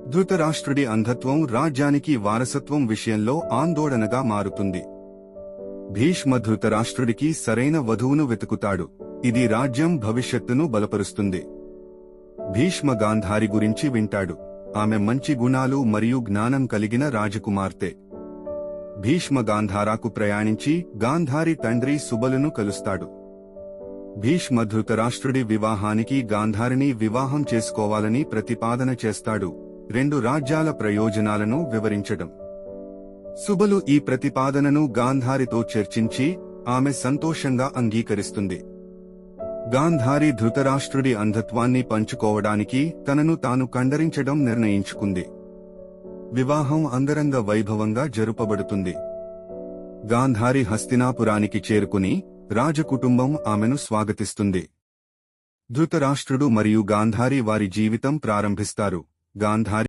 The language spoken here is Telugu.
ధృతరాష్ట్రుడి అంధత్వం రాజ్యానికి వారసత్వం విషయంలో ఆందోళనగా మారుతుంది. భీష్మ ధృతరాష్ట్రుడికి సరైన వధువును వెతుకుతాడు. ఇది రాజ్యం భవిష్యత్తును బలపరుస్తుంది. భీష్మ గాంధారి గురించి వింటాడు. ఆమె మంచి గుణాలు మరియు జ్ఞానం కలిగిన రాజకుమార్తె. భీష్మ గాంధారాకు ప్రయాణించి గాంధారి తండ్రి సుబలును కలుస్తాడు. భీష్మ ధృతరాష్ట్రుడి వివాహానికి గాంధారిని వివాహం చేసుకోవాలని ప్రతిపాదన చేస్తాడు. రెండు రాజ్యాల ప్రయోజనాలను వివరించడం. సుబలు ఈ ప్రతిపాదనను గాంధారితో చర్చించి ఆమె సంతోషంగా అంగీకరిస్తుంది. గాంధారి ధృతరాష్ట్రుడి అంధత్వాన్ని పంచుకోవడానికి తనను తాను ఖండరించడం నిర్ణయించుకుంది. వివాహం అంగరంగ వైభవంగా జరుపబడుతుంది. గాంధారి హస్తినాపురానికి చేరుకుని రాజకుటుంబం ఆమెను స్వాగతిస్తుంది. ధృతరాష్ట్రుడు మరియు గాంధారి వారి జీవితం ప్రారంభిస్తారు. గాంధారి